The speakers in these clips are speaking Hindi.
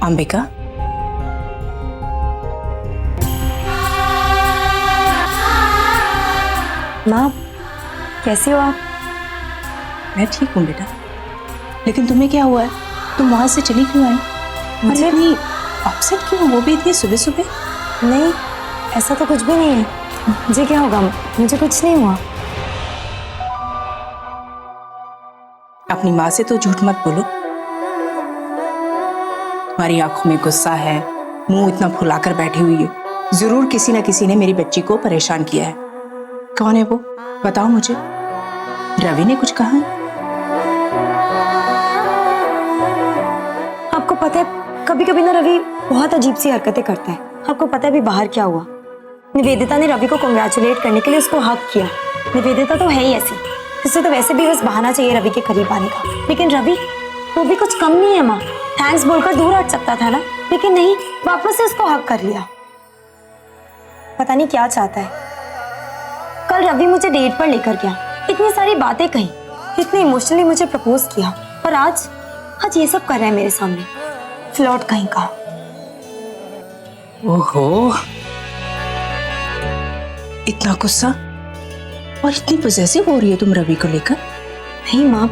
अंबिका, माँ कैसे हो आप? मैं ठीक हूँ बेटा, लेकिन तुम्हें क्या हुआ है? तुम वहां से चली क्यों आई? मुझे भी अपसेट क्यों, वो भी इतनी सुबह सुबह? नहीं, ऐसा तो कुछ भी नहीं है। मुझे क्या होगा? मुझे कुछ नहीं हुआ। अपनी माँ से तो झूठ मत बोलो। तुम्हारी आंखों में गुस्सा है, मुंह इतना फुलाकर बैठी हुई है। जरूर किसी ना किसी ने मेरी बच्ची को परेशान किया है। कौन है वो? बताओ मुझे। रवि ने कुछ कहा है? आपको पता है, कभी कभी ना रवि बहुत अजीब सी हरकतें करता है। आपको पता है अभी बाहर क्या हुआ? निवेदिता ने रवि को कांग्रेचुलेट करने के लिए उसको हक किया। निवेदिता तो है ही ऐसी, उसे तो वैसे भी बस बहाना चाहिए रवि के करीब आने का। लेकिन रवि वो भी कुछ कम नहीं है माँ। थैंक्स बोलकर दूर हट सकता था ना, लेकिन नहीं, वापस से उसको हक कर लिया। पता नहीं क्या चाहता है। कल रवि मुझे डेट पर लेकर गया, इतनी सारी बातें कही, इतने इमोशनली मुझे प्रपोज किया, और आज ये सब कर रहा है मेरे सामने। फ्लर्ट कहीं का। ओहो, इतना गुस्सा और इतनी पॉसेसिव हो रही है तुम रवि को लेकर? नहीं माँ,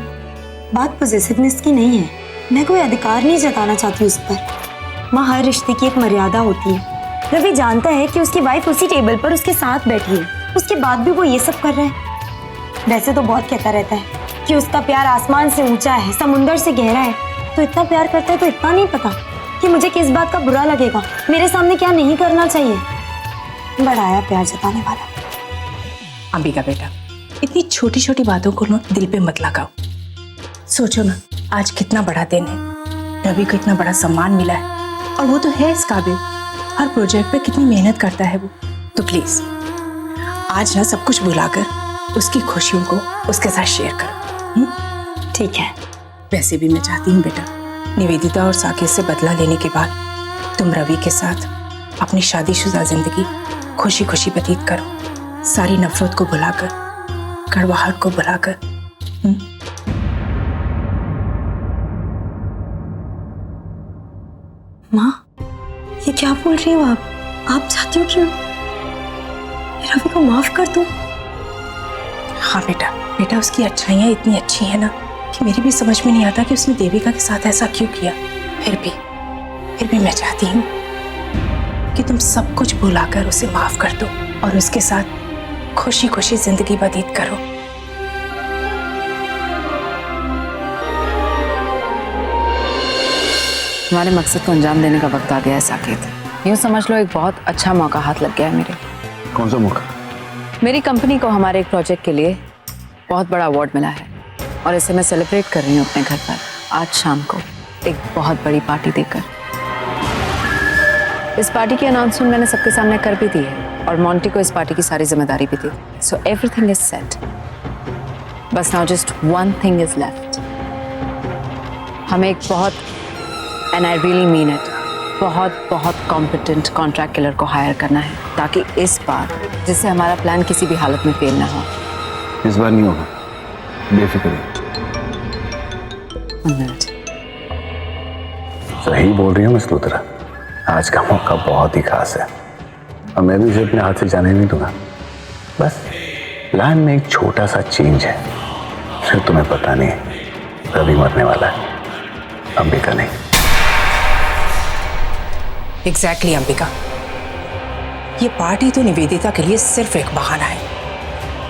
बात पॉसेसिवनेस की नहीं है। मैं कोई अधिकार नहीं जताना चाहती उस पर। माँ, हर रिश्ते की एक मर्यादा होती है। रवि जानता है कि उसकी वाइफ उसी टेबल पर उसके साथ बैठी है, उसके बाद भी वो ये सब कर रहा है। वैसे तो बहुत कहता रहता है कि उसका प्यार आसमान से ऊंचा है, समुंदर से गहरा है। तो इतना प्यार करता है तो इतना नहीं पता कि मुझे किस बात का बुरा लगेगा, मेरे सामने क्या नहीं करना चाहिए। बढ़ाया प्यार जताने वाला। अंबिका बेटा, इतनी छोटी छोटी बातों को ना दिल पे मत लगाओ। सोचो ना, आज कितना बड़ा दिन है, रवि को इतना बड़ा सम्मान मिला है, और वो तो है इस काबिल। हर प्रोजेक्ट पे कितनी मेहनत करता है वो। तो प्लीज आज ना सब कुछ भुलाकर उसकी खुशियों को उसके साथ शेयर करो। ठीक है। वैसे भी मैं चाहती हूँ बेटा, निवेदिता और साकेत से बदला लेने के बाद तुम रवि के साथ अपनी शादीशुदा जिंदगी खुशी खुशी व्यतीत करो, सारी नफरत को भुलाकर, कड़वाहट को भुलाकर। माँ, ये क्या बोल रही हो आप? आप चाहती हो कि रवि को माफ कर दूं? हाँ बेटा, बेटा उसकी अच्छाइयाँ इतनी अच्छी है ना कि मेरी भी समझ में नहीं आता कि उसने देविका के साथ ऐसा क्यों किया। फिर भी मैं चाहती हूँ कि तुम सब कुछ भुलाकर उसे माफ कर दो और उसके साथ खुशी खुशी जिंदगी व्यतीत करो। तुम्हारे मकसद को अंजाम देने का वक्त आ गया है साकेत। यूँ समझ लो एक बहुत अच्छा मौका हाथ लग गया है मेरे। कौन सा मौका? मेरी कंपनी को हमारे एक प्रोजेक्ट के लिए बहुत बड़ा अवार्ड मिला है, और इसे मैं सेलिब्रेट कर रही हूँ अपने घर पर आज शाम को एक बहुत बड़ी पार्टी देकर। इस पार्टी की अनाउंसमेंट मैंने सबके सामने कर भी दी है, और मोंटी को इस पार्टी की सारी जिम्मेदारी भी दी। So everything is set. बस now just one thing is left. हमें एक बहुत, and I really mean it, बहुत कॉम्पिटेंट कॉन्ट्रैक्ट किलर को हायर करना है, ताकि इस बार जिससे हमारा प्लान किसी भी हालत में फेल ना हो। इस बार नहीं होगा, बेफिक्र रहिए। सही बोल रही हूँ मिस लूथरा, आज का मौका बहुत ही खास है, और मैं भी उसे अपने हाथ से जाने नहीं दूंगा। बस प्लान में एक छोटा सा चेंज है, जो तुम्हें पता नहीं है। रवि मरने वाला है, अंबिका नहीं। एग्जैक्टली अंबिका, ये पार्टी तो निवेदिता के लिए सिर्फ एक बहाना है।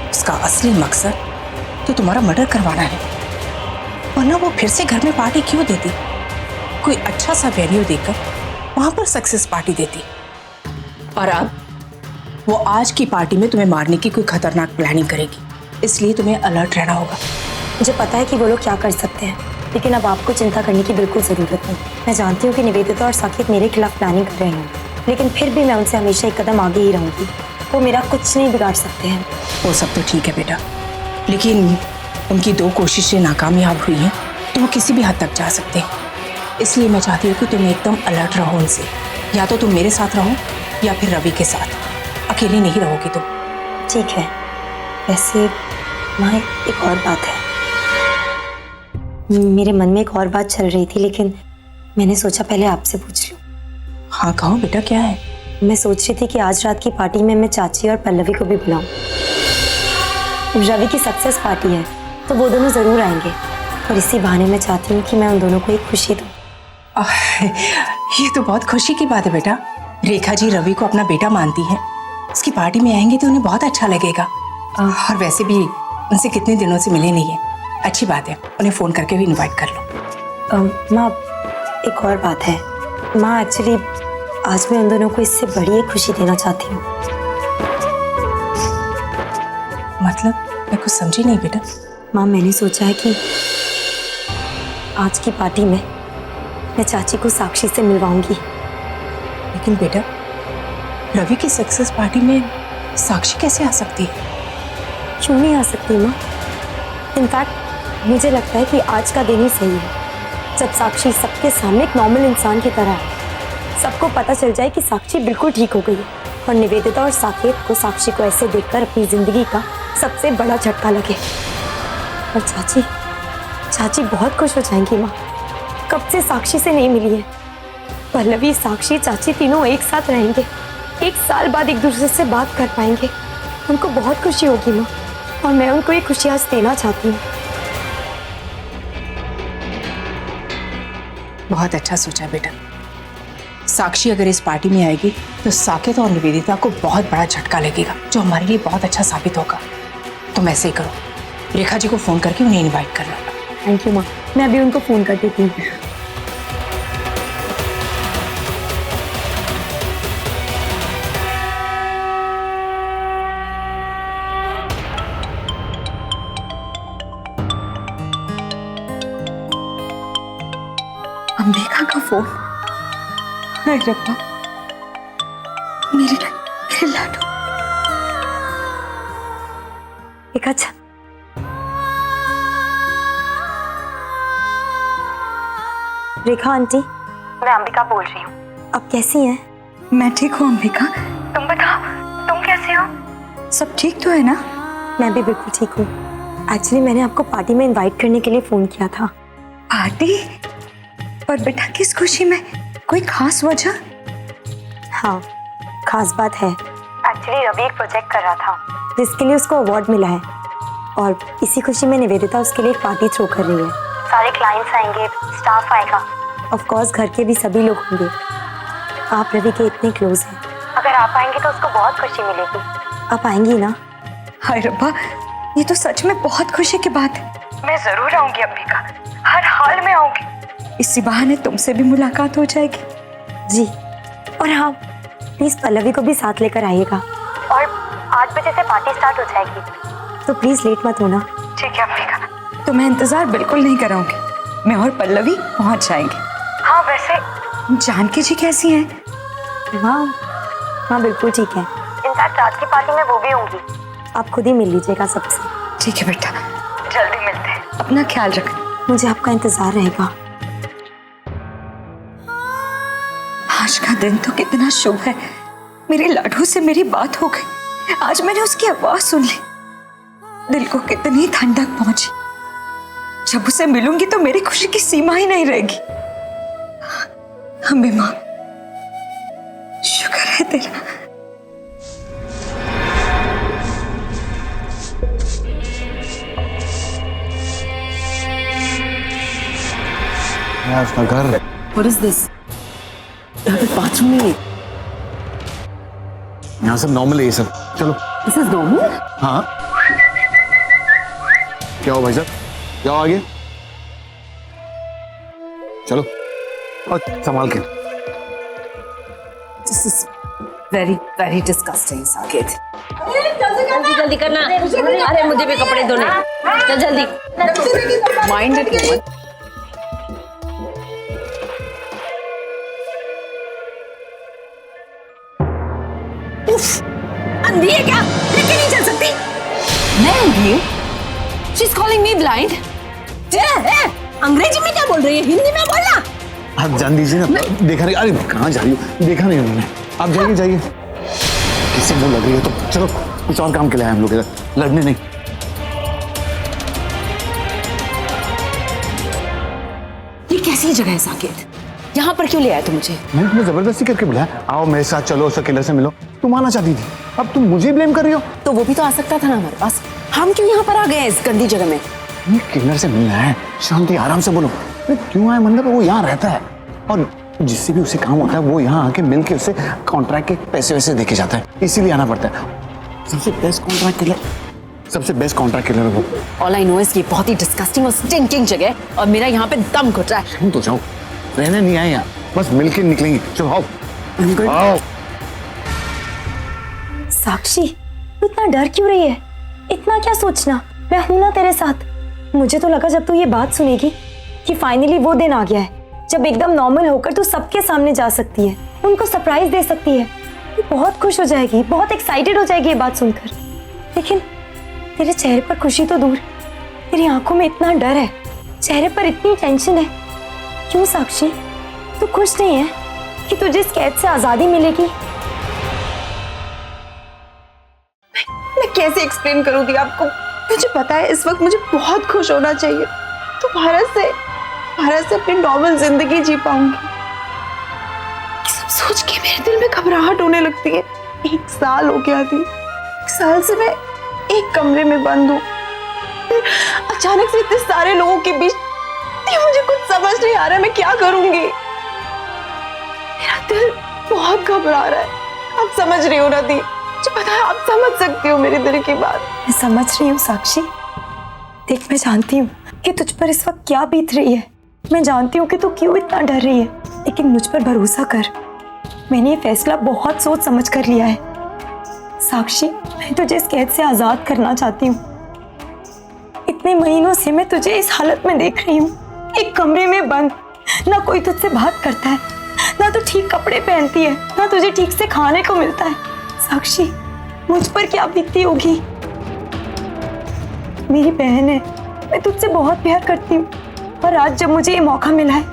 उसका असली मकसद तो तुम्हारा मर्डर करवाना है, वरना वो फिर से घर में पार्टी क्यों देती? कोई अच्छा सा वेन्यू देकर वहां पर सक्सेस पार्टी देती। और अब वो आज की पार्टी में तुम्हें मारने की कोई खतरनाक प्लानिंग करेगी, इसलिए तुम्हें अलर्ट रहना होगा। मुझे पता है कि वो लोग क्या कर सकते हैं, लेकिन अब आपको चिंता करने की बिल्कुल ज़रूरत नहीं। मैं जानती हूँ कि निवेदिता और साकेत मेरे खिलाफ प्लानिंग कर रहे हैं, लेकिन फिर भी मैं उनसे हमेशा एक कदम आगे ही रहूँगी। वो मेरा कुछ नहीं बिगाड़ सकते हैं। वो सब तो ठीक है बेटा, लेकिन उनकी 2 कोशिशें नाकामयाब हुई हैं तो वो किसी भी हद तक जा सकते हैं। इसलिए मैं चाहती हूँ कि तुम एकदम अलर्ट रहो उनसे। या तो तुम मेरे साथ रहो या फिर रवि के साथ। अकेली नहीं रहोगी तुम। ठीक है। वैसे माँ, एक और बात है। मेरे मन में एक और बात चल रही थी, लेकिन मैंने सोचा पहले आपसे पूछ लूं। हाँ कहो बेटा, क्या है? मैं सोच रही थी कि आज रात की पार्टी में मैं चाची और पल्लवी को भी बुलाऊं। रवि की सक्सेस पार्टी है तो वो दोनों जरूर आएंगे और इसी बहाने मैं चाहती हूँ कि मैं उन दोनों को एक खुशी दूं। ये तो बहुत खुशी की बात है बेटा। रेखा जी रवि को अपना बेटा मानती हैं। उसकी पार्टी में आएंगे तो उन्हें बहुत अच्छा लगेगा। और वैसे भी उनसे कितने दिनों से मिले नहीं है। अच्छी बात है, उन्हें फोन करके भी इनवाइट कर लो। माँ, एक और बात है। माँ, एक्चुअली आज मैं उन दोनों को इससे बड़ी एक खुशी देना चाहती हूँ। मतलब मैं कुछ समझी नहीं बेटा। माँ, मैंने सोचा है कि आज की पार्टी में मैं चाची को साक्षी से मिलवाऊंगी। लेकिन बेटा, रवि की सक्सेस पार्टी में साक्षी कैसे आ सकती है? क्यों नहीं आ सकती माँ? इनफैक्ट मुझे लगता है कि आज का दिन ही सही है, जब साक्षी सबके सामने एक नॉर्मल इंसान की तरह है। सबको पता चल जाए कि साक्षी बिल्कुल ठीक हो गई है और निवेदिता और साकेत को साक्षी को ऐसे देखकर अपनी जिंदगी का सबसे बड़ा झटका लगे। और चाची बहुत खुश हो जाएंगी माँ। कब से साक्षी से नहीं मिली है। पल्लवी, साक्षी, चाची तीनों एक साथ रहेंगे। 1 साल बाद एक दूसरे से बात कर पाएंगे। उनको बहुत खुशी होगी माँ, और मैं उनको ये खुशी आज देना चाहती हूँ। बहुत अच्छा सोचा बेटा। साक्षी अगर इस पार्टी में आएगी तो साकेत और निवेदिता को बहुत बड़ा झटका लगेगा, जो हमारे लिए बहुत अच्छा साबित होगा। तुम ऐसे ही करो, रेखा जी को फोन करके उन्हें इनवाइट करना। थैंक यू माँ, मैं अभी उनको फोन कर देती हूँ। अंबिका का फोन। हाय रब्बा, मेरे लाडू। एक अच्छा, रेखा आंटी, मैं अंबिका बोल रही हूँ। आप कैसी हैं? मैं ठीक हूँ अंबिका। तुम बताओ, तुम कैसे हो? सब ठीक तो है ना? मैं भी बिल्कुल ठीक हूँ। एक्चुअली मैंने आपको पार्टी में इनवाइट करने के लिए फोन किया था। पार्टी? पर बेटा किस खुशी में? कोई खास वजह? हाँ, खास बात है। एक्चुअली रवि एक प्रोजेक्ट कर रहा था जिसके लिए उसको अवार्ड मिला है, और इसी खुशी में निवेदिता उसके लिए एक पार्टी थ्रो कर रही है। सारे क्लाइंट्स आएंगे, स्टाफ आएगा, ऑफ कोर्स घर के भी सभी लोग होंगे। आप रवि के इतने क्लोज हैं, अगर आप आएंगे तो उसको बहुत खुशी मिलेगी। आप आएंगी ना? हाय रब्बा, ये तो सच में बहुत खुशी की बात है। मैं जरूर आऊंगी अंबिका, हर हाल में आऊंगी। इसी बहाने तुमसे भी मुलाकात हो जाएगी। जी, और हाँ, प्लीज पल्लवी को भी साथ लेकर आइएगा। और 8 बजे से पार्टी स्टार्ट हो जाएगी, तो प्लीज लेट मत होना। ठीक है अंबिका, तो मैं इंतजार बिल्कुल नहीं कराऊंगी। मैं और पल्लवी पहुंच जाएंगे। हाँ, वैसे जानकी जी कैसी हैं? हाँ, बिल्कुल ठीक है। इनफैक्ट रात की पार्टी में वो भी होंगी। आप खुद ही मिल लीजिएगा सबसे। ठीक है बेटा, जल्दी मिलते हैं। अपना ख्याल रखना। मुझे आपका इंतजार रहेगा। आज का दिन तो कितना शुभ है। मेरे लाडू से मेरी बात हो गई। आज मैंने उसकी आवाज सुन ली। दिल को कितनी ठंडक पहुंची। जब उसे मिलूंगी तो मेरी खुशी की सीमा ही नहीं रहेगी। हमें मां, शुक्र है तेरा। उसका घर है। What is this? यहाँ पे बाथरूम नहीं है। यहाँ सब नॉर्मल है ये सब। चलो। This is normal? हाँ, क्या हो भाई साहब, जाओ आगे, चलो और संभाल के। This is very, very disgusting, Saket. जल्दी करना। अरे मुझे भी कपड़े धोने। चल जल्दी। Mind it, woman. अंधी है क्या? लेके नहीं चल सकती। मैं अंधी हूँ? She's calling me blind. अंग्रेजी में क्या बोल रही है? हिंदी में बोलना। आप जान दीजिए ना, देखा नहीं। अरे कहाँ जा रही हो, देखा नहीं उन्होंने। आप जाइए जाइए, किसी को लग रही है तो चलो, कुछ और काम के लिए आए हम लोग इधर, लड़ने नहीं। ये कैसी जगह है साकेत? यहाँ पर क्यों ले आया तू मुझे? मैंने तुम्हें जबरदस्ती करके बुलाया, आओ मेरे साथ चलो, उस अकेले से मिलो। तुम आना चाहती थी, अब तुम मुझे ब्लेम कर रही हो। तो वो भी तो आ सकता था ना हमारे पास। हम क्यों यहाँ पर आ गए इस गंदी जगह में? ये किन्नर से मिलना है, शांति आराम से बोलो। अरे क्यों आए? मतलब वो यहाँ रहता है और जिससे भी उसे काम होता है वो यहाँ आके मिल के उससे कॉन्ट्रैक्ट के पैसे वैसे देके जाता है, इसीलिए आना पड़ता है। सबसे बेस्ट कॉन्ट्रैक्ट किलर है वो। ऑल आई नो इज ये बहुत ही डिस्गस्टिंग और स्टिंकिंग जगह है और मेरा यहाँ पे दम घुट रहा है। तुम तो जाओ, रहने नहीं आए यहाँ, बस मिल के निकलेंगे। चलो आओ आओ। साक्षी, तू इतना डर क्यों रही है? इतना क्या सोचना, मैं हूं ना तेरे साथ। मुझे तो लगा जब तू ये बात सुनेगी कि फाइनली वो दिन आ गया है जब एकदम नॉर्मल होकर तू सबके सामने जा सकती है, उनको सरप्राइज दे सकती है। तू बहुत खुश हो जाएगी, बहुत एक्साइटेड हो जाएगी ये बात सुनकर। लेकिन तेरे चेहरे पर खुशी तो दूर, तेरी आंखों में इतना डर है, चेहरे पर इतनी टेंशन है। क्यों साक्षी, तू खुश नहीं है कि तुझे इस कैद से आजादी मिलेगी? मैं कैसे एक्सप्लेन करूँ दी आपको? मुझे पता है इस वक्त मुझे बहुत खुश होना चाहिए, तो भारत से अपनी नॉर्मल जिंदगी जी पाऊंगी। सब सोच के मेरे दिल में घबराहट होने लगती है। 1 साल हो गया थी, 1 साल से मैं एक कमरे में बंद हूँ। फिर अचानक से इतने सारे लोगों के बीच मुझे कुछ समझ नहीं आ रहा है मैं क्या करूंगी। मेरा दिल बहुत घबरा रहा है। आप समझ रही हो ना दी? मुझे पता है आप समझ सकती हो मेरे दिल की बात। मैं समझ रही हूँ साक्षी। देख, मैं जानती हूँ कि तुझ पर इस वक्त क्या बीत रही है। मैं जानती हूँ कि तू क्यों इतना डर रही है, लेकिन मुझ पर भरोसा कर। मैंने ये फैसला बहुत सोच समझ कर लिया है। साक्षी, मैं तुझे इस कैद से आजाद करना चाहती हूँ। इतने महीनों से मैं तुझे इस हालत में देख रही हूँ, एक कमरे में बंद, ना कोई तुझसे बात करता है, ना तू ठीक कपड़े पहनती है, ना तुझे ठीक से खाने को मिलता है। साक्षी, मुझ पर क्या बीतती होगी? मेरी बहन है, मैं तुझसे बहुत प्यार करती हूँ और आज जब मुझे ये मौका मिला है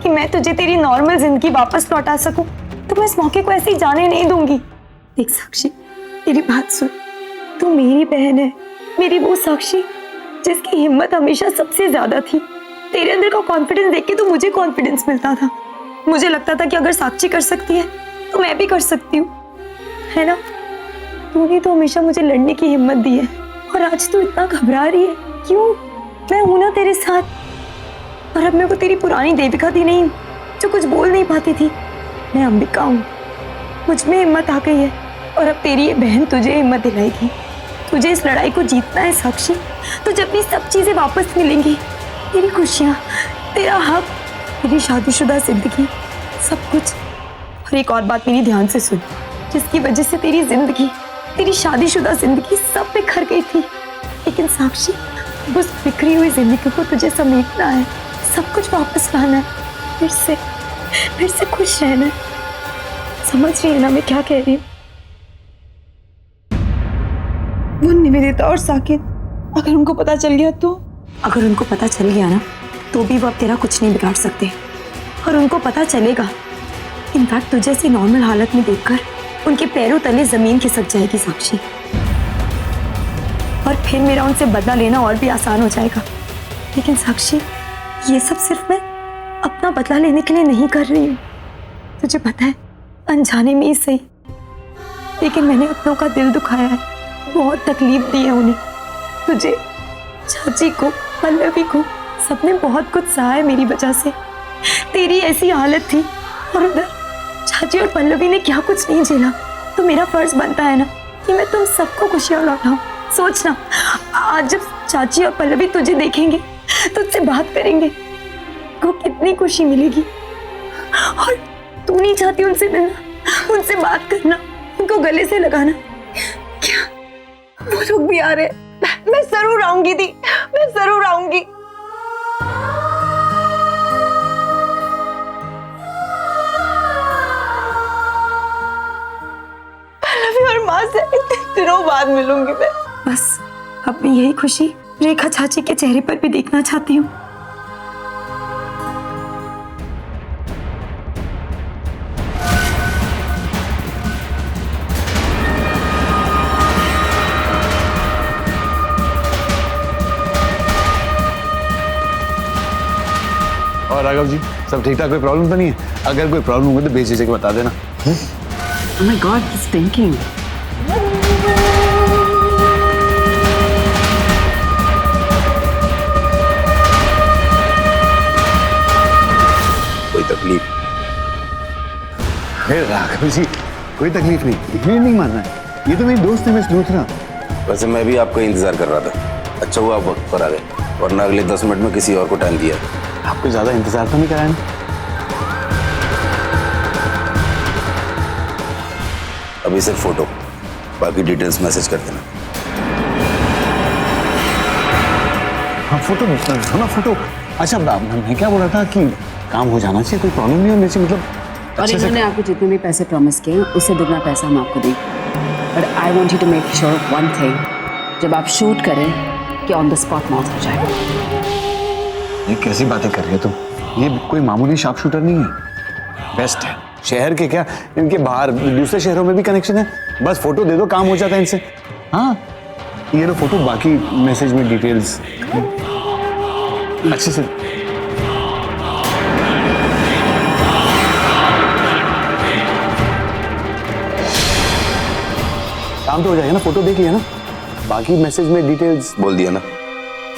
कि मैं तुझे तेरी नॉर्मल जिंदगी वापस लौटा सकूं, तो मैं इस मौके को ऐसे ही जाने नहीं दूंगी। देख साक्षी, तेरी बात सुन, तू मेरी बहन है, मेरी वो साक्षी जिसकी हिम्मत हमेशा सबसे ज्यादा थी। तेरे अंदर का कॉन्फिडेंस देख के तो मुझे कॉन्फिडेंस मिलता था। मुझे लगता था कि अगर साक्षी कर सकती है तो मैं भी कर सकती हूँ, है ना? तूने तो हमेशा मुझे लड़ने की हिम्मत दी है और आज तू इतना घबरा रही है, क्यों? मैं हूं ना तेरे साथ। और अब मैं वो तेरी पुरानी देविका दी नहीं हूँ जो कुछ बोल नहीं पाती थी। मैं अंबिका हूँ, मुझ में हिम्मत आ गई है और अब तेरी ये बहन तुझे हिम्मत दिलाएगी। तुझे इस लड़ाई को जीतना है साक्षी। तुझे अपनी सब चीजें वापस मिलेंगी, तेरी खुशियाँ, तेरा हक, तेरी शादीशुदा जिंदगी, सब कुछ। और एक और बात मेरी ध्यान से सुन, जिसकी वजह से तेरी जिंदगी, तेरी शादीशुदा जिंदगी सब बिखर गई थी, लेकिन साक्षी उस बिखरी हुई जिंदगी को तुझे समेटना है, सब कुछ वापस लाना है, फिर से खुश रहना है। समझ रही है ना मैं क्या कह रही हूँ? वो निवेदिता और साकिब, अगर उनको पता चल गया तो? अगर उनको पता चल गया ना तो भी वो अब तेरा कुछ नहीं बिगाड़ सकते, और उनको पता चलेगा। इनफैक्ट तुझे ऐसी नॉर्मल हालत में देखकर उनके पैरों तले जमीन खिसक जाएगी साक्षी, और फिर मेरा उनसे बदला लेना और भी आसान हो जाएगा। लेकिन साक्षी, ये सब सिर्फ मैं अपना बदला लेने के लिए नहीं कर रही हूँ। तुझे पता है, अनजाने में ही सही, लेकिन मैंने अपनों का दिल दुखाया है, बहुत तकलीफ दी है उन्हें। तुझे, चाची को, पल्लवी को, सबने बहुत कुछ सहा है मेरी वजह से। तेरी ऐसी हालत थी और उधर चाची और पल्लवी ने क्या कुछ नहीं झेला। तो मेरा फर्ज बनता है ना कि मैं तुम सबको खुशियां लौटाऊं। सोचना, आज जब चाची और पल्लवी तुझे देखेंगे, तुझसे बात करेंगे, को कितनी खुशी मिलेगी। और तू नहीं चाहती उनसे मिलना, उनसे बात करना, उनको गले से लगाना? क्या वो लोग भी आ रहे हैं? मैं जरूर आऊंगी दी, मैं जरूर आऊंगी। पल्लवी और माँ से इतने दिनों बाद मिलूंगी मैं। बस अब मैं यही खुशी रेखा चाची के चेहरे पर भी देखना चाहती हूँ। और राघव जी सब ठीक ठाक, कोई प्रॉब्लम तो नहीं है? अगर कोई प्रॉब्लम होगी तो बेझिझक बता देना। Oh my God, he's stinking. कोई तकलीफ? अरे राघव जी कोई तकलीफ नहीं, ये नहीं मानना है, ये तो मेरी दोस्त है मिस लूथरा। वैसे मैं भी आपका इंतजार कर रहा था। अच्छा हुआ आप वक्त पर आ गए, वरना अगले 10 मिनट में किसी और को टाइम दिया। आपको ज्यादा इंतजार तो नहीं कराया ना? अभी सिर्फ फोटो, बाकी डिटेल्स मैसेज कर देना। हाँ फोटो ना फोटो। अच्छा मैं क्या बोल रहा था कि काम हो जाना चाहिए, कोई प्रॉब्लम नहीं होनी चाहिए, मतलब और अच्छे से। इन्होंने आपको जितने भी पैसे प्रॉमिस किए उससे दुगना पैसा हम आपको देंगे। But I want you to make sure one thing, जब आप शूट करें कि ऑन द स्पॉट मौत हो जाए। ये कैसी बातें कर रही है तुम? ये कोई मामूली शार्प शूटर नहीं है, बेस्ट है शहर के, क्या इनके बाहर दूसरे शहरों में भी कनेक्शन है। बस फोटो दे दो, काम हो जाता है इनसे। हाँ ये लो फोटो, बाकी मैसेज में डिटेल्स अच्छे से। काम तो हो जाएगा ना, फोटो देख लिया ना, बाकी मैसेज में डिटेल्स बोल दिया ना।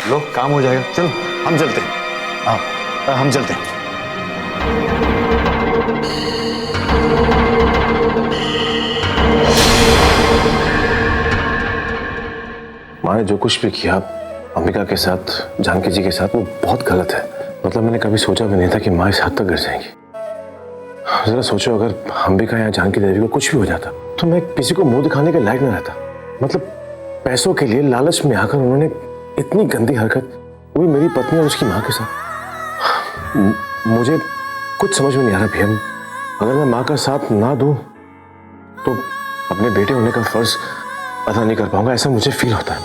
लो काम हो जाएगा। चलो हम चलते हैं। हाँ हम चलते हैं। माँ ने जो कुछ भी किया अंबिका के साथ, जानकी जी के साथ, वो बहुत गलत है। मतलब मैंने कभी सोचा भी नहीं था कि माँ इस हद तक गिर जाएंगी। जरा सोचो अगर अंबिका या जानकी देवी को कुछ भी हो जाता तो मैं किसी को मुंह दिखाने के लायक न रहता। मतलब पैसों के लिए लालच में आकर उन्होंने इतनी गंदी हरकत, वो भी मेरी पत्नी और उसकी माँ के साथ। मुझे कुछ समझ में नहीं आ रहा भैया, अगर मैं माँ का साथ ना दूं तो अपने बेटे होने का फर्ज अदा नहीं कर पाऊंगा, ऐसा मुझे फील होता है।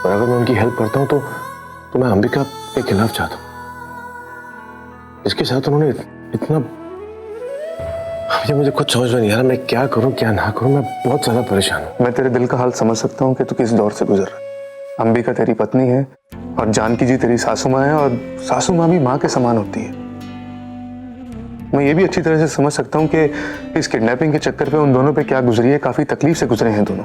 और अगर मैं उनकी हेल्प करता हूं तो मैं अंबिका के खिलाफ चाहता हूं। इसके साथ उन्होंने इतना, मुझे कुछ समझ में नहीं आ रहा, मैं क्या करूं क्या ना करूं, मैं बहुत ज्यादा परेशान हूं। मैं तेरे दिल का हाल समझ सकता हूँ कि तू किस दौर से गुजर रहा है। अंबिका तेरी पत्नी है और जानकी जी तेरी सासू माँ है, और सासू माँ भी माँ के समान होती है। मैं ये भी अच्छी तरह से समझ सकता हूँ कि इस किडनैपिंग के चक्कर पे उन दोनों पे क्या गुजरी है, काफी तकलीफ से गुजरे हैं दोनों।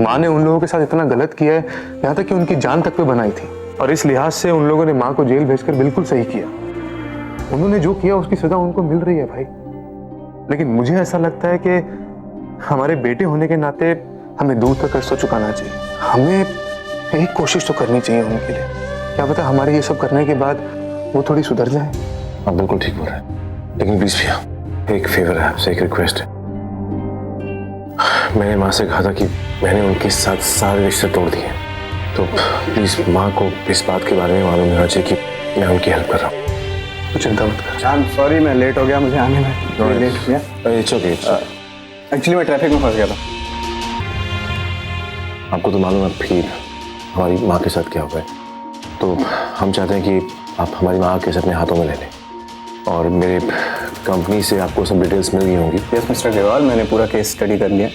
माँ ने उन लोगों के साथ इतना गलत किया है, यहाँ तक कि उनकी जान तक पे बनाई थी, और इस लिहाज से उन लोगों ने माँ को जेल भेजकर बिल्कुल सही किया। उन्होंने जो किया उसकी सजा उनको मिल रही है भाई। लेकिन मुझे ऐसा लगता है कि हमारे बेटे होने के नाते हमें दूर तक कर्ज तो चुकाना चाहिए। हमें एक कोशिश तो करनी चाहिए उनके लिए। क्या पता हमारे ये सब करने के बाद वो थोड़ी सुधर जाए। आप बिल्कुल ठीक बोल रहे हैं, लेकिन प्लीज भैया एक फेवर है आपसे, एक रिक्वेस्ट है। मैंने माँ से कहा था कि मैंने उनके साथ सारे रिश्ते तोड़ दिए, तो प्लीज माँ को इस बात के बारे में मालूम होना चाहिए कि मैं उनकी हेल्प कर रहा हूँ। तो चिंता मत कर। आई एम सॉरी मैं लेट हो गया, मुझे आने में लेट हो गया। It's okay. एक्चुअली मैं ट्रैफिक में फंस गया था। आपको तो मालूम है फिर हमारी माँ के साथ क्या हुआ है, तो हम चाहते हैं कि आप हमारी माँ के साथ अपने हाथों में ले लें, और मेरे कंपनी से आपको सब डिटेल्स मिल गई होंगी। यस मिस्टर अग्रवाल, मैंने पूरा केस स्टडी कर लिया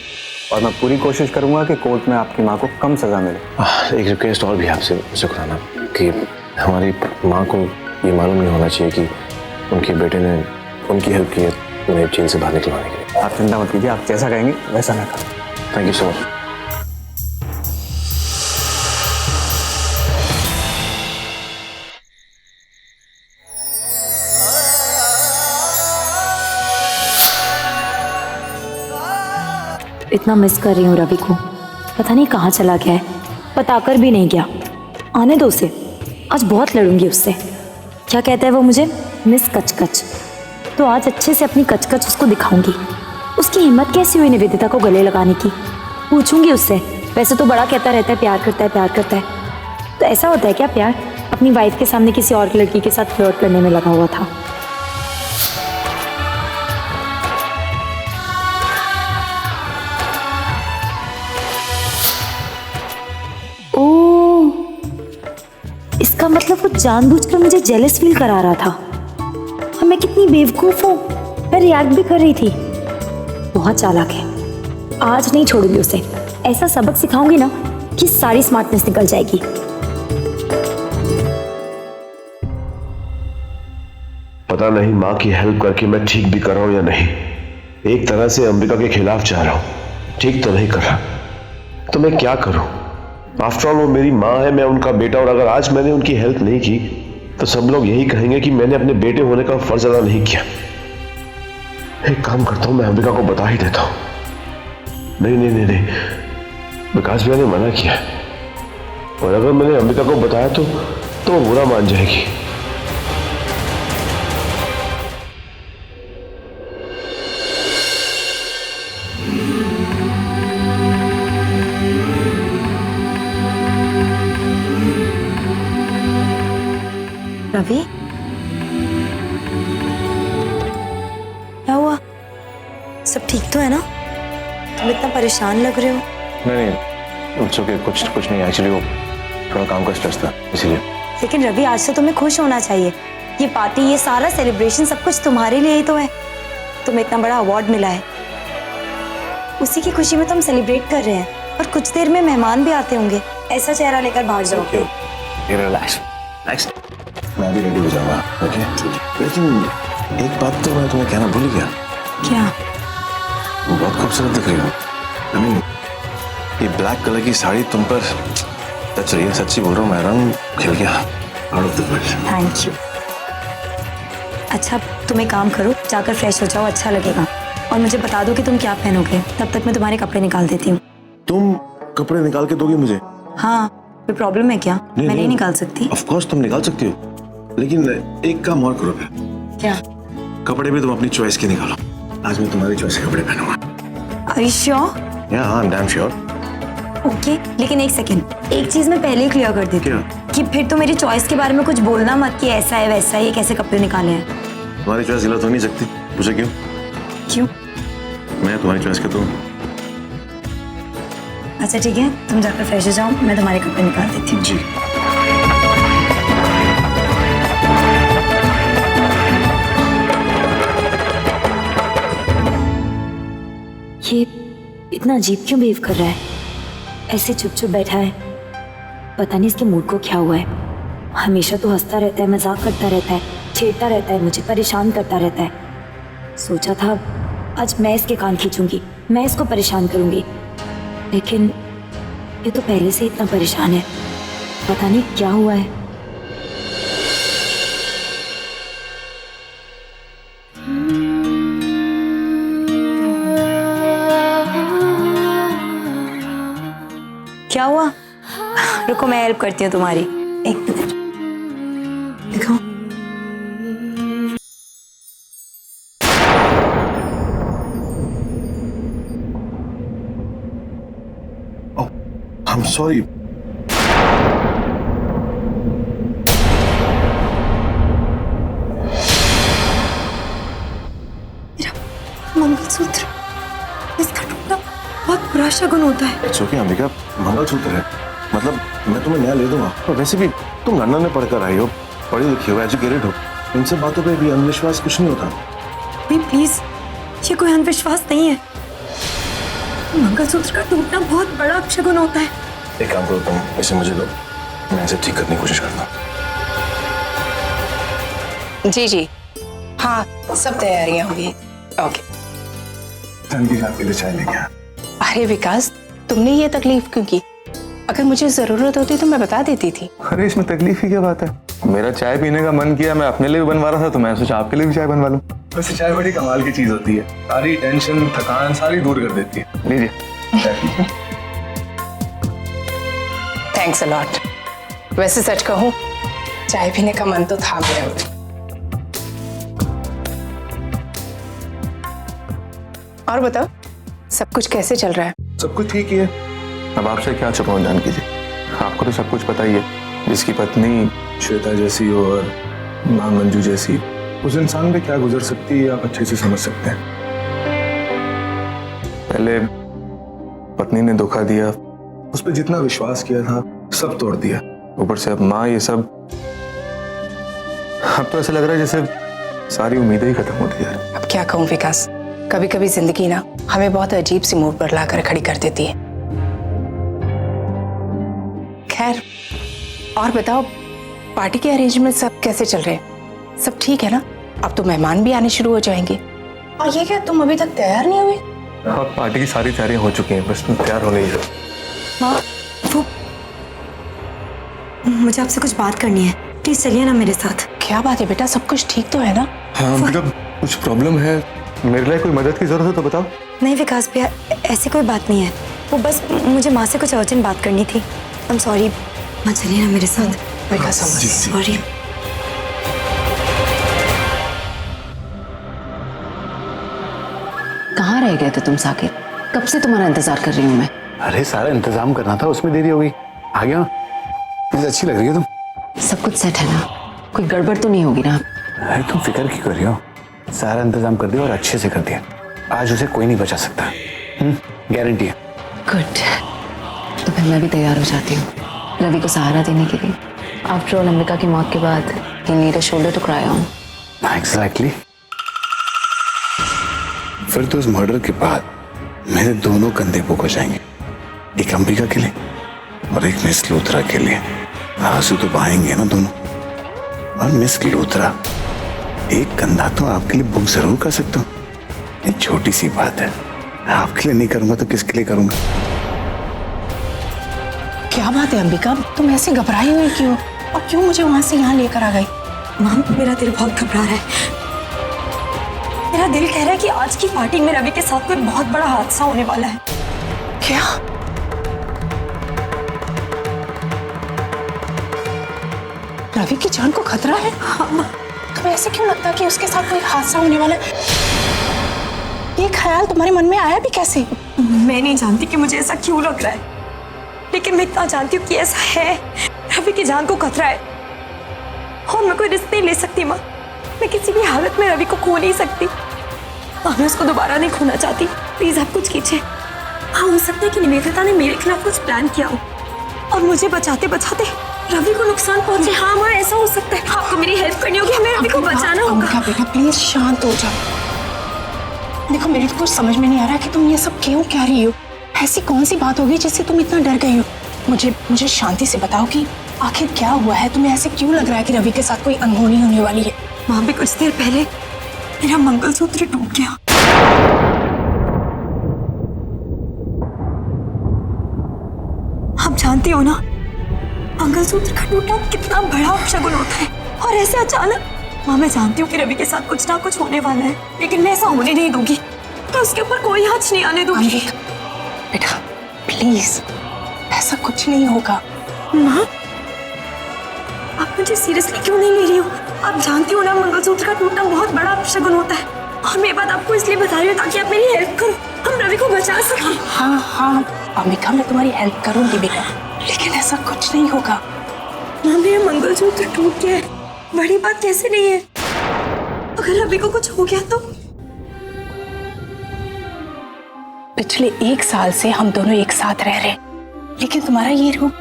और मैं पूरी कोशिश करूंगा कि कोर्ट में आपकी माँ को कम सजा मिले। एक रिक्वेस्ट और भी आपसे शुक्राना कि हमारी माँ को ये मालूम नहीं होना चाहिए कि उनके बेटे ने उनकी हेल्प की है उन्हें जेल से बाहर निकलवाने के लिए। आप चिंता मत कीजिए, आप जैसा कहेंगे वैसा मैं करूँ। Thank you so much. इतना मिस कर रही हूँ रवि को, पता नहीं कहाँ चला गया है, बताकर भी नहीं गया। आने दो उसे, आज बहुत लड़ूंगी उससे। क्या कहता है वो मुझे, मिस कचकच। तो आज अच्छे से अपनी कचकच उसको दिखाऊंगी। उसकी हिम्मत कैसी हुई निवेदिता को गले लगाने की, पूछूंगी उससे। वैसे तो बड़ा कहता रहता है प्यार करता है प्यार करता है, तो ऐसा होता है क्या प्यार? अपनी वाइफ के सामने किसी और लड़की के साथ फ्लर्ट करने में लगा हुआ था। इसका मतलब वो जानबूझकर मुझे जेलस फील करा रहा था, और मैं कितनी बेवकूफ हूँ, मैं रिएक्ट भी कर रही थी। बहुत चालाक है, आज नहीं छोड़ूंगी उसे। ऐसा सबक सिखाऊंगी ना कि सारी स्मार्टनेस निकल जाएगी। पता नहीं माँ की हेल्प करके मैं ठीक भी कर रहा हूँ या नहीं। एक तरह से अंबिका के खिलाफ जा रहा हूँ, ठीक तो नहीं कर रहा। तो मैं क्या करूँ? आफ्टर ऑल वो मेरी माँ है, मैं उनका बेटा, और अगर आज मैंने उनकी हेल्प नहीं की तो सब लोग यही कहेंगे कि मैंने अपने बेटे होने का फर्ज अदा नहीं किया। एक काम करता हूँ, मैं अंबिका को बता ही देता हूँ। नहीं नहीं नहीं नहीं, विकास भैया ने मना किया है, और अगर मैंने अंबिका को बताया तो वो बुरा मान जाएगी। रवि, क्या हुआ? सब ठीक तो है ना? तुम इतना परेशान लग रहे हो। नहीं नहीं, इट्स ओके, कुछ नहीं। एक्चुअली वो थोड़ा काम का स्ट्रेस था, इसीलिए। लेकिन रवि, आज तो तुम्हें खुश होना चाहिए। ये पार्टी, ये सारा सेलिब्रेशन, सब कुछ तुम्हारे लिए ही तो है। तुम्हें इतना बड़ा अवार्ड मिला है, उसी की खुशी में तुम सेलिब्रेट कर रहे हैं, और कुछ देर में मेहमान भी आते होंगे। ऐसा चेहरा लेकर बाहर जाओ। रिलैक्स, मैं भी रेडी हो जाऊंगा। ओके, लेकिन एक बात तो मैं तुम्हें कहना भूल गया। क्या? बहुत खूबसूरत दिख रही हो। I mean, ये ब्लैक कलर की साड़ी तुम पर, सच्ची बोल रहा हूँ, मैं रंग खिल गया। Out of the world. Thank you. अच्छा, तुम एक काम करो, जाकर फ्रेश हो जाओ, अच्छा लगेगा। और मुझे बता दो कि तुम क्या पहनोगे, तब तक मैं तुम्हारे कपड़े निकाल देती हूँ। तुम कपड़े निकाल के दोगी मुझे? हाँ, कोई प्रॉब्लम है क्या? मैं नहीं निकाल सकती। ऑफ कोर्स तुम निकाल सकती हो, लेकिन एक काम और करो फिर। क्या? कपड़े भी तुम अपनी चॉइस के निकालो। आज मैं तुम्हारी चॉइस के कपड़े पहनूंगा। Are you sure? Yeah, I'm damn sure. Okay, लेकिन एक सेकंड, एक चीज मैं पहले ही क्लियर कर देती हूँ कि फिर तो मेरी चॉइस के बारे में कुछ बोलना मत कि ऐसा है वैसा है, ये कैसे कपड़े निकाले हैं। तुम्हारी चॉइस गलत हो नहीं सकती, पूछे क्यों? क्यों? मैं तुम्हारी चॉइस का तो। अच्छा ठीक है, तुम जाकर फ्रेश हो जाओ, मैं तुम्हारे कपड़े निकाल देती हूँ। जी। ये इतना अजीब क्यों बिहेव कर रहा है? ऐसे चुप चुप बैठा है, पता नहीं इसके मूड को क्या हुआ है। हमेशा तो हंसता रहता है, मजाक करता रहता है, छेड़ता रहता है, मुझे परेशान करता रहता है। सोचा था आज मैं इसके कान खींचूंगी, मैं इसको परेशान करूंगी, लेकिन ये तो पहले से इतना परेशान है, पता नहीं क्या हुआ है। क्या हुआ? रुको, मैं हेल्प करती हूँ तुम्हारी। एक मिनट, दिखाओ। I'm sorry. मेरा मंगलसूत्र, इसका टूटना बहुत बुरा शगुन होता है। It's okay, अंबिका, मंगलसूत्र है, मतलब मैं तुम्हें नया ले दूंगा। और वैसे भी तुम लंदन में पढ़कर आई हो, पढ़ी लिखी हो, एजुकेटेड हो, इन सब बातों पे भी अंधविश्वास कुछ नहीं होता। प्लीज, ये कोई अंधविश्वास नहीं है। मंगलसूत्र का टूटना बहुत बड़ा अपशगुन होता है। एक काम करो, तुम इसे मुझे दो, मैं इसे ठीक करने की कोशिश करता हूँ। जी जी, हाँ, सब तैयारियां होंगी। ओके। जानकी आपके लिए चाय लेके आया। अरे विकास, तुमने ये तकलीफ क्यों की? अगर मुझे जरूरत होती तो मैं बता देती थी। अरे इसमें तकलीफ की क्या बात है? मेरा चाय पीने का मन किया, मैं अपने लिए भी बनवा रहा था, तो मैं सोचा आपके लिए भी चाय बनवा लूं। वैसे चाय बड़ी कमाल की चीज होती है, सारी टेंशन थकान सारी दूर कर देती है। लीजिए चाय पीजिए। Thanks a lot. वैसे सच कहूं, चाय पीने का मन तो था मेरा। और बताओ, सब कुछ कैसे चल रहा है? सब कुछ ठीक ही है। अब आपसे क्या छुपाऊं जानकी जी, आपको तो सब कुछ पता ही है। जिसकी पत्नी श्वेता जैसी हो और मां मंजू जैसी, उस इंसान पे क्या गुजर सकती है आप अच्छे से समझ सकते हैं। पहले पत्नी ने धोखा दिया, उस पर जितना विश्वास किया था सब तोड़ दिया, ऊपर से अब माँ, ये सब। अब तो ऐसा लग रहा है जैसे सारी उम्मीदें ही खत्म होती है। अब क्या कहूं विकास, कभी कभी जिंदगी ना हमें बहुत अजीब सी मोड़ पर लाकर खड़ी कर देती है। खैर, और बताओ, पार्टी के अरेंजमेंट सब कैसे चल रहे हैं? सब ठीक है ना? अब तो मेहमान भी आने शुरू हो जाएंगे। और ये क्या, तुम अभी तक तैयार नहीं हुए? हाँ, पार्टी की सारी तैयारियां हो चुकी हैं, बस तैयार होने ही है। माँ, वो मुझे आपसे कुछ बात करनी है, प्लीज चलिए ना मेरे साथ। क्या बात है बेटा, सब कुछ ठीक तो है ना? हाँ मतलब कुछ प्रॉब्लम है, मेरे लिए कोई मदद की जरूरत है तो बताओ। नहीं विकास भैया, ऐसी कोई बात नहीं है, वो बस मुझे माँ से कुछ अर्जेंट बात करनी थी। आई एम सॉरी, माँ चलिए ना मेरे साथ। बेटा समझ। सॉरी। कहाँ रह गए थे तुम साकिब? कब से तुम्हारा इंतजार कर रही हूँ मैं। अरे सारा इंतजाम करना था, उसमें देरी हो गई। आ गया। इतनी अच्छी लग रही हो तुम। सब कुछ सेट है ना? कोई गड़बड़ तो नहीं होगी ना? अरे तुम फिक्र क्यों कर रही हो? सारा इंतजाम कर दिया और अच्छे से कर दिया। आज उसे कोई नहीं बचा सकता, गारंटी है। गुड, तो फिर मैं भी तैयार हो जाती हूँ रवि को सहारा देने के लिए। आफ्टर ऑल अंबिका की मौत के बाद ही need a shoulder to cry on. Exactly. फिर तो उस मर्डर के बाद मेरे दोनों कंधे बुक हो जाएंगे, एक अंबिका के लिए और एक मिस लूथरा के लिए। आंसू तो बहाएंगे ना दोनों। और मिस लूथरा, एक कंधा तो आपके लिए बुक जरूर कर सकता हूँ। ये छोटी सी बात है, आपके लिए नहीं करूंगा तो किसके लिए करूंगा? क्या बात है अंबिका, तुम ऐसे घबराई हुई क्यों? और क्यों मुझे वहां से यहाँ लेकर आ गई? माँ, मेरा दिल बहुत घबरा रहा है। मेरा दिल कह रहा है कि आज की पार्टी में रवि के साथ कोई बहुत बड़ा हादसा होने वाला है। क्या? रवि की जान को खतरा है? हाँ, तुम्हें ऐसे क्यों लगता है कि उसके साथ कोई हादसा होने वाला है? ये ख्याल तुम्हारे मन में आया भी कैसे? मैं नहीं जानती कि मुझे ऐसा क्यों लग रहा है, लेकिन मैं इतना जानती हूँ कि ऐसा है। रवि की जान को खतरा है और मैं कोई रिस्क नहीं ले सकती माँ। मैं किसी भी हालत में रवि को खो नहीं सकती। माँ, मैं उसको दोबारा नहीं खोना चाहती। प्लीज आप कुछ कीजिए। हाँ, हो सकता है कि निवेदिता ने मेरे खिलाफ कुछ प्लान किया हो और मुझे बचाते बचाते रवि को नुकसान पहुंचे। हाँ माँ, ऐसा हो सकता है। आपको मेरी हेल्प करनी होगी, हमें रवि को बचाना होगा। अंबिका बेटा प्लीज शांत हो जाओ। देखो मेरी तो कुछ समझ में नहीं आ रहा कि तुम ये सब क्यों कह रही हो। ऐसी कौन सी बात होगी जिससे तुम इतना डर गई हो? मुझे शांति से बताओ कि आखिर क्या हुआ है। तुम्हें ऐसे क्यों लग रहा है कि रवि के साथ कोई अनहोनी होने वाली है? वहां पे कुछ देर पहले मेरा मंगलसूत्र टूट गया। आप जानती हो ना, मंगलसूत्र का टूटना कितना बड़ा अपशगुन होता है। और ऐसे अचानक। माँ, मैं जानती हूँ कि रवि के साथ कुछ ना कुछ होने वाला है, लेकिन मैं ऐसा होने नहीं दूंगी। तो उसके ऊपर कोई हाथ नहीं आने दूंगी। बेटा प्लीज, ऐसा कुछ नहीं होगा। माँ, आप मुझे सीरियसली क्यों नहीं ले रही हो? आप जानती हो ना, मंगलसूत्र का टूटना बहुत बड़ा अपशगुन होता है। और मैं ये बात आपको इसलिए बता रही हूँ ताकि आप मेरी हेल्प करो, हम रवि को बचा सकें। हाँ अंबिका, मैं तुम्हारी हेल्प करूंगी बेटा, लेकिन ऐसा कुछ नहीं होगा। माँ, मेरा मंगलसूत्र टूट गया है, बड़ी बात कैसे नहीं है। अगर रवि को कुछ हो गया तो? पिछले 1 साल से हम दोनों एक साथ रह रहे, लेकिन तुम्हारा ये रूप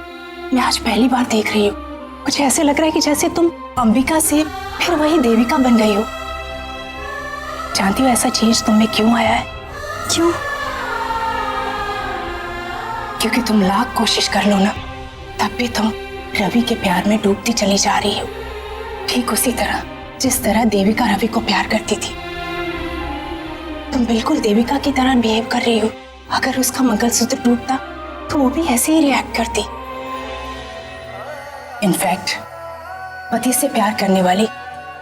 मैं आज पहली बार देख रही हूँ। मुझे ऐसे लग रहा है कि जैसे तुम अंबिका से फिर वही देविका बन गई हो। जानती हो ऐसा चेंज तुम में क्यों आया है? क्यों? क्योंकि तुम लाख कोशिश कर लो ना, तब भी तुम रवि के प्यार में डूबती चली जा रही हो। ठीक उसी तरह जिस तरह देविका रवि को प्यार करती थी। तुम बिल्कुल देविका की तरह बिहेव कर रही हो। अगर उसका मंगलसूत्र टूटता तो वो भी ऐसे ही रिएक्ट करती। इनफैक्ट पति से प्यार करने वाली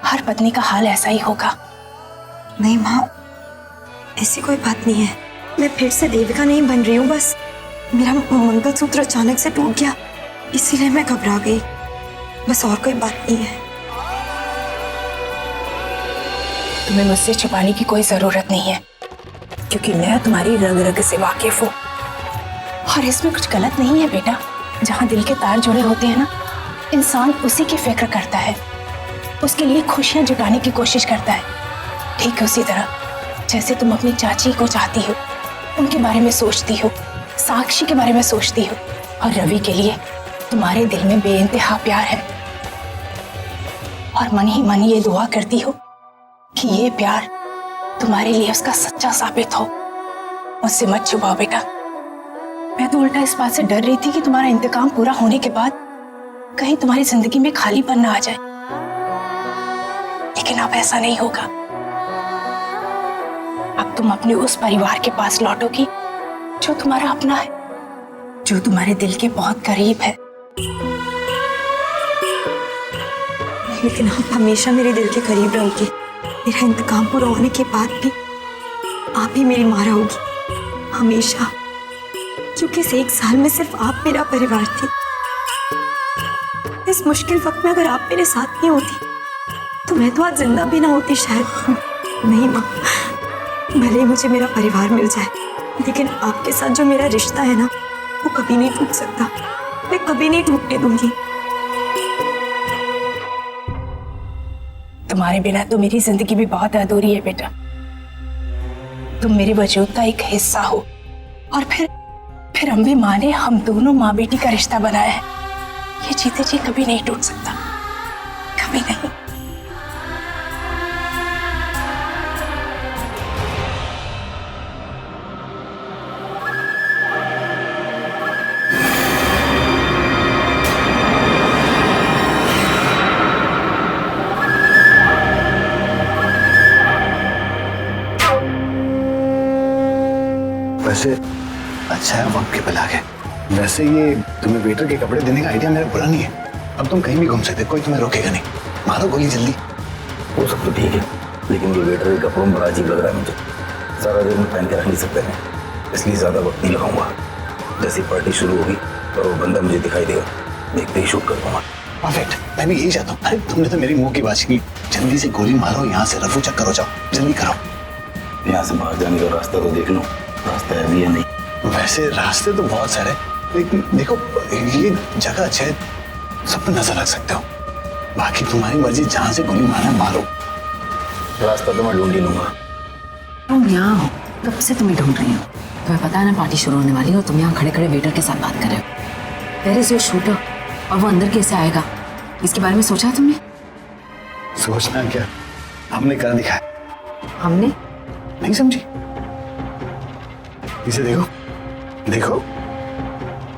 हर पत्नी का हाल ऐसा ही होगा। नहीं माँ, ऐसी कोई बात नहीं है। मैं फिर से देविका नहीं बन रही हूँ, बस मेरा मंगलसूत्र अचानक से टूट गया, इसीलिए मैं घबरा गई, बस और कोई बात नहीं है। तुम्हें मुझसे छुपाने की कोई जरूरत नहीं है, क्योंकि मैं तुम्हारी रग रग से वाकिफ हूँ। और इसमें कुछ गलत नहीं है बेटा। जहाँ दिल के तार जुड़े होते हैं ना, इंसान उसी की फिक्र करता है, उसके लिए खुशियां जुटाने की कोशिश करता है। ठीक उसी तरह जैसे तुम अपनी चाची को चाहती हो, उनके बारे में सोचती हो, साक्षी के बारे में सोचती हो, और रवि के लिए तुम्हारे दिल में बेइंतहा प्यार है। और मन ही मन ये दुआ करती हो कि ये प्यार तुम्हारे लिए उसका सच्चा साबित हो। मुझसे मत छुपाओ बेटा। मैं तो उल्टा इस बात से डर रही थी कि तुम्हारा इंतकाम पूरा होने के बाद कहीं तुम्हारी जिंदगी में खालीपन ना आ जाए। लेकिन अब ऐसा नहीं होगा। अब तुम अपने उस परिवार के पास लौटोगी जो तुम्हारा अपना है, जो तुम्हारे दिल के बहुत करीब है। लेकिन आप हमेशा मेरे दिल के करीब रहोगे। मेरा इंतकाम पूरा होने के बाद भी आप ही मेरी माँ रहोगी, हमेशा। क्योंकि इस 1 साल में सिर्फ आप मेरा परिवार थी। इस मुश्किल वक्त में अगर आप मेरे साथ नहीं होती तो मैं तो आज जिंदा भी ना होती शायद। नहीं माँ, भले ही मुझे मेरा परिवार मिल जाए, लेकिन आपके साथ जो मेरा रिश्ता है ना, वो कभी नहीं टूट सकता। मैं कभी नहीं टूटने दूंगी। तुम्हारे बिना तो मेरी जिंदगी भी बहुत अधूरी है बेटा। तुम मेरे वजूद का एक हिस्सा हो, और फिर अम्बे माँ ने हम दोनों माँ बेटी का रिश्ता बनाया है। ये जीते जी कभी नहीं टूट सकता, कभी नहीं। वैसे अच्छा है वक्त के बुला गए। वैसे ये तुम्हें वेटर के कपड़े देने का आइडिया मेरा बुरा नहीं है। अब तुम कहीं भी घूम सकते, कोई तुम्हें रोकेगा नहीं। मारो गोली जल्दी। वो सब तो ठीक है, लेकिन ये वेटर के कपड़ों में बड़ा अजीब लग रहा है मुझे। सारा दिन पहन के रख नहीं सकते हैं, इसलिए ज़्यादा वक्त नहीं लगाऊंगा। जैसी पार्टी शुरू होगी और वो बंदा मुझे दिखाई देगा, देखते ही शूट कर पाऊंगा। परफेक्ट, मैं भी यही चाहता हूँ। अरे तुमने तो मेरी मुंह की बात की। जल्दी से गोली मारो, यहाँ से रफू चक्कर हो जाओ, जल्दी करो। यहाँ से बाहर जाने का रास्ता तो देख लो, रास्ता है भी या नहीं। वैसे रास्ते तो बहुत सारे, लेकिन देखो ये जगह अच्छी है, सब पे नजर रख सकते हो। बाकी तुम्हारी मर्जी, जहां से गोली मारना मारो। रास्ता तो मैं ढूंढ ही लूंगा। तुम यहाँ हो, कब से तुम्हें ढूंढ रही हो। तुम्हें पता है ना पार्टी शुरू होने वाली है और तुम यहाँ खड़े खड़े वेटर के साथ बात कर रहे हो। वेयर इज योर शूटर, और वो अंदर कैसे आएगा, इसके बारे में सोचा है तुमने? सोचना क्या, हमने कर दिखाया। हमने? नहीं समझी? इसे देखो, देखो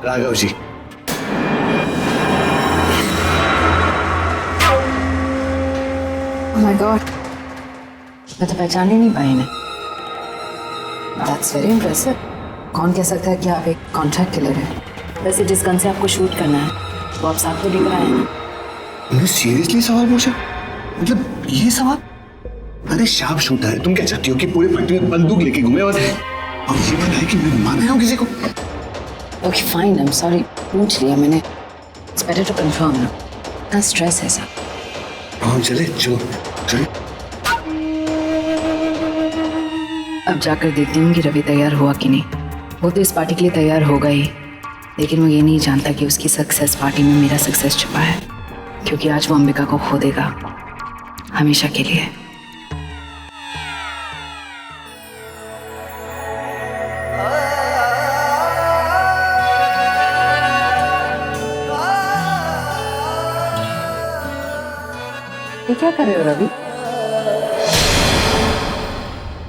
Raghav ji. Oh my God, मैं तो पहचान ही नहीं पाई इन्हें। That's very impressive. कौन कह सकता है कि आप एक कॉन्ट्रैक्ट किलर हैं? वैसे जिस गन से आपको शूट करना है वो आप साथ में लेकर आए हैं। तुमने सीरियसली सवाल पूछा? मतलब ये सवाल? अरे शार्प शूटर है, तुम क्या चाहती हो कि पूरे पट्टी में बंदूक लेके घूमे? और ये बताया कि मैं मार रहा हूँ किसी को? Okay fine, I am sorry, पूछ लिया मैंने। इट्स बेटर टू कंफर्म ना, इतना स्ट्रेस है सब। हाँ चले, चलो चलो। अब जाकर देखती हूँ कि रवि तैयार हुआ कि नहीं। वो तो इस पार्टी के लिए तैयार होगा ही, लेकिन वो ये नहीं जानता कि उसकी सक्सेस पार्टी में मेरा सक्सेस छुपा है, क्योंकि आज वो अंबिका को खो देगा हमेशा के लिए। ये क्या कर रहे हो रवि?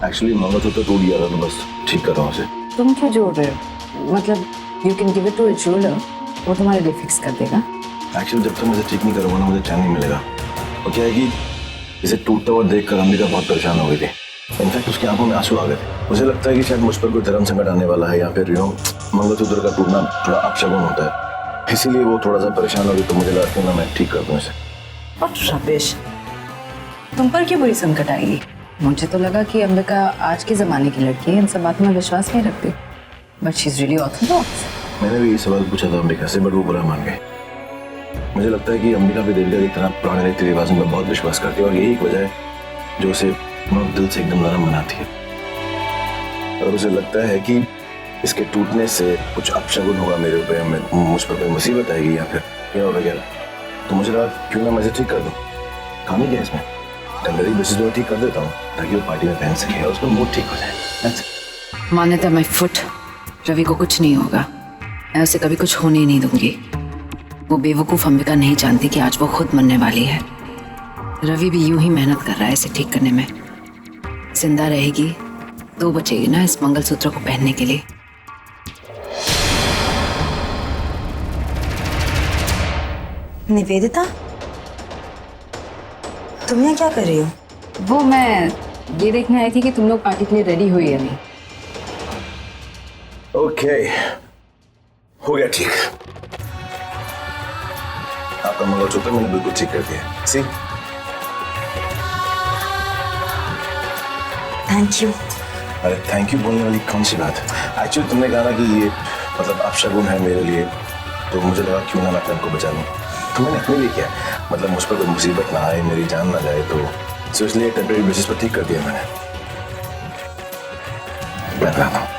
एक्चुअली मंगलसूत्र टूट गया था, तो बस ठीक कर रहा हूँ उसे। तुम क्यों जोड़ रहे हो? मतलब you can give it to a jeweller, वो तुम्हारे लिए फिक्स कर देगा। एक्चुअली जब तक मैं इसे ठीक नहीं करूँगा ना, मुझे चैन नहीं मिलेगा। और क्या है कि इसे टूटता हुआ देखकर अंबिका बहुत परेशान हो गई थी। इनफैक्ट उसकी आंखों में आंसू आ गए थे। मुझे लगता है कि शायद मुझ पर कोई धर्म संकट आने वाला है, या फिर मंगलसूत्र का टूटना थोड़ा अपशगुन होता है, इसीलिए वो थोड़ा सा परेशान हो गई। तो मुझे लगता है मैं ठीक कर दूँ इसे। और रबिश, तुम पर क्यों बुरी संकट आएगी? मुझे तो लगा कि अंबिका आज के जमाने की लड़की है, इन सब बातों में विश्वास नहीं रखती, but she is really Orthodox. मैंने भी ये सवाल पूछा था अंबिका से, बट वो बुरा मान गई। मुझे लगता है कि अंबिका भी देवता की तरह पुराने रीति रिवाजों में बहुत विश्वास करती है, और यही एक वजह है जो उसे दिल से एकदम नरम बनाती है। अगर उसे लगता है कि इसके टूटने से कुछ अपशगुन होगा मेरे ऊपर, या मुझ पर कोई मुसीबत आएगी, या फिर वगैरह, तो मुझे लगा क्यों ना मैं इसे ठीक कर दूँ। खाने क्या इसमें, टेम्परेरी बेसिस पे ठीक कर देता हूँ ताकि वो पार्टी में पहन सके और उसका मूड ठीक हो जाए। मान्यता माय फुट, रवि को कुछ नहीं होगा, मैं उसे कभी कुछ होने ही नहीं दूंगी। वो बेवकूफ़ अंबिका नहीं जानती कि आज वो खुद मरने वाली है। रवि भी यूं ही मेहनत कर रहा है इसे ठीक करने में। जिंदा रहेगी तो बचेगी ना इस मंगलसूत्र को पहनने के लिए। निवेदिता, तुम यहाँ क्या कर रही हो? वो मैं ये देखने आई थी कि तुम लोग पार्टी के लिए रेडी हुई है नहीं। ओके, हो गया ठीक। आपका मंगलसूत्र मैंने बिल्कुल ठीक कर दिया। सी, थैंक यू। अरे थैंक यू बोलने वाली कौन सी बात है? एक्चुअली तुमने कहा ना कि ये मतलब अपशगुन है मेरे लिए, तो मुझे लगा क्यों ना मैं अपने को बचा लूं। तो मैंने अपने लिए किया, मतलब मुझ पर कोई मुसीबत ना आए, मेरी जान ना जाए, तो इसलिए टेम्परेरी बेसिस पर ठीक कर दिया मैंने। मैं आता हूं।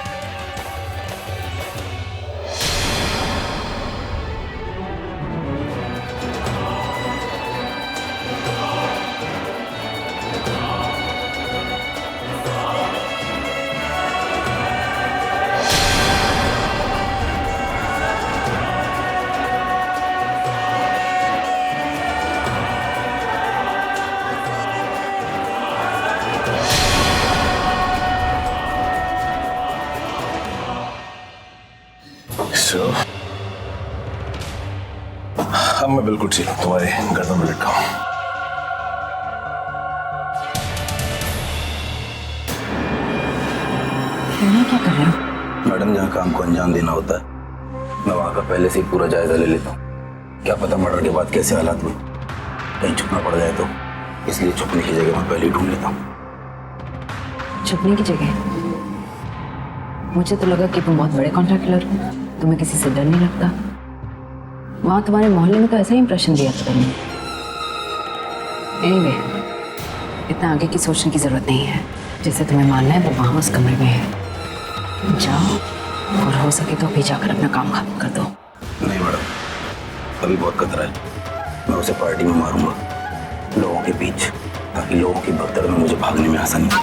अब मैं बिल्कुल ठीक हूँ, तुम्हारे गर्दन में लटका हूँ। क्या कर रहे हो? मैडम, जहाँ काम को अंजाम देना होता है मैं वहाँ का पहले से ही पूरा जायजा ले लेता हूँ। क्या पता मर्डर के बाद कैसे हालात हुए, कहीं छुपना पड़ जाए तो, इसलिए छुपने की जगह मैं पहले ही ढूंढ लेता हूँ। छुपने की जगह? मुझे तो लगा कि तुम बहुत बड़े कॉन्ट्रैक्ट किलर हो, तुम्हें किसी से डर नहीं लगता। वहां तुम्हारे मोहल्ले में तो ऐसा ही इंप्रेशन दिया था तुमने। एनीवे, इतना आगे की सोचने की जरूरत नहीं है। जैसे तुम्हें मानना है वो वहां उस कमरे में है, जाओ और हो सके तो अभी जाकर अपना काम खत्म कर दो। नहीं मैडम, अभी बहुत खतरा है। मैं उसे पार्टी में मारूंगा, लोगों के बीच, ताकि लोगों की भगदड़ में मुझे भागने में आसानी हो।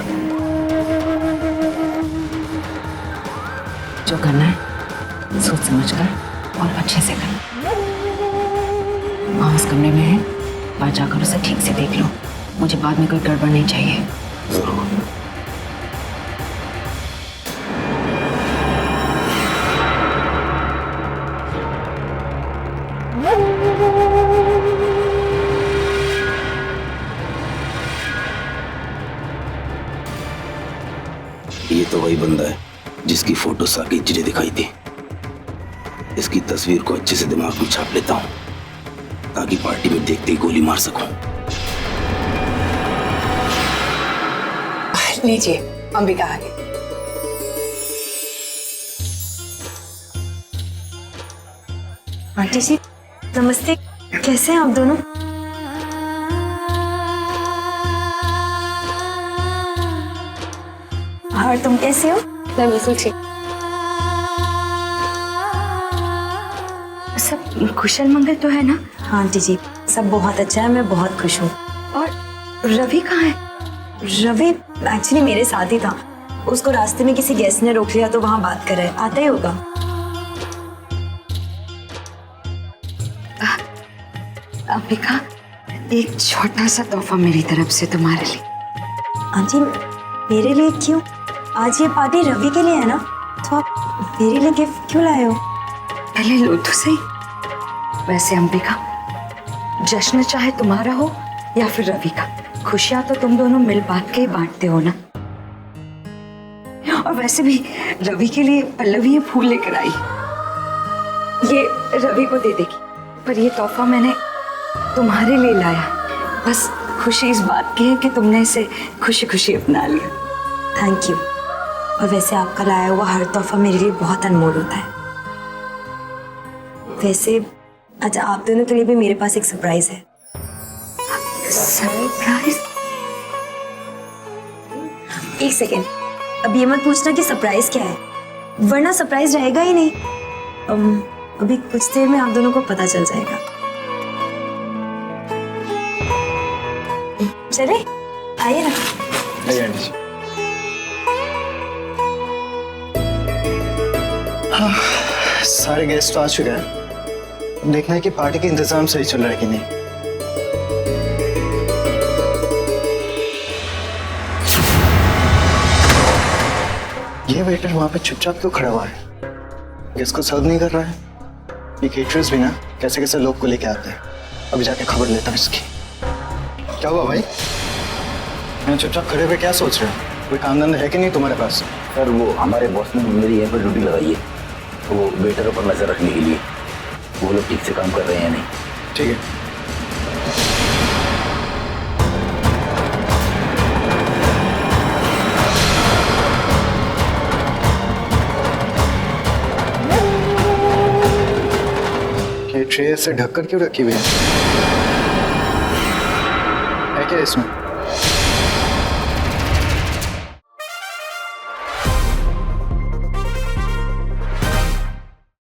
जो करना है सोच समझ कर और अच्छे से करना। वहाँ उस कमरे में है, बाहर जाकर उसे ठीक से देख लो। मुझे बाद में कोई गड़बड़ नहीं चाहिए। जरूर। ये तो वही बंदा है जिसकी फोटो साकिब जी ने दिखाई थी। इसकी तस्वीर को अच्छे से दिमाग में छाप लेता हूँ, ताकि पार्टी में देखते ही गोली मार सकूं। लीजिए, अंबिका आ गई। आंटी जी नमस्ते, कैसे हैं आप दोनों? और तुम कैसे हो? मैं बिल्कुल ठीक। सब कुशल मंगल तो है ना? हाँ आंटी जी, सब बहुत अच्छा है, मैं बहुत खुश हूँ। और रवि कहाँ है? रवि एक्चुअली मेरे साथ ही था, उसको रास्ते में किसी गेस्ट ने रोक लिया तो वहाँ बात कर रहे हैं, आता ही होगा। अंबिका, एक छोटा सा तोहफा मेरी तरफ से तुम्हारे लिए। आंटी मेरे लिए क्यों? आज ये पार्टी रवि के लिए है ना, तो आप मेरे लिए गिफ्ट क्यों लाए हो? पहले लो तो सही। वैसे अंबिका, जश्न चाहे तुम्हारा हो या फिर रवि का, खुशियां तो तुम दोनों मिल बांट के ही बांटते हो ना। और वैसे भी रवि के लिए पल्लवी ये फूल लेकर आई, ये रवि को दे देगी, पर ये तोहफा मैंने तुम्हारे लिए लाया। बस खुशी इस बात की है कि तुमने इसे खुशी खुशी अपना लिया। Thank you. और वैसे आपका लाया हुआ हर तोहफा मेरे लिए बहुत अनमोल होता है। वैसे आज आप दोनों के लिए भी मेरे पास एक सरप्राइज है। सरप्राइज? एक सेकेंड, अब ये मत पूछना कि सरप्राइज क्या है, वरना सरप्राइज रहेगा ही नहीं। अभी कुछ देर में आप दोनों को पता चल जाएगा। चले आइए ना। सारे गेस्ट तो आ चुके हैं, देखना है कि पार्टी के इंतजाम सही चल रहा है कि नहीं। ये वेटर वहां पे चुपचाप क्यों खड़ा हुआ है? गेस्ट को सर्व नहीं कर रहा है। ये केटरर्स भी ना कैसे कैसे लोग को लेके आते हैं। अभी जाके खबर लेता हूँ इसकी। क्या हुआ भाई? मैं चुपचाप खड़े हुए क्या सोच रहे हो? कोई काम धंधा है कि नहीं तुम्हारे पास? सर वो हमारे बॉस ने मेरी यहाँ पर ड्यूटी लगाई है, वो वेटरों पर नजर रखने के लिए। वो लोग ठीक से काम कर रहे हैं या नहीं। ठीक है। ये ट्रे से ढककर क्यों रखी हुई है क्या इसमें?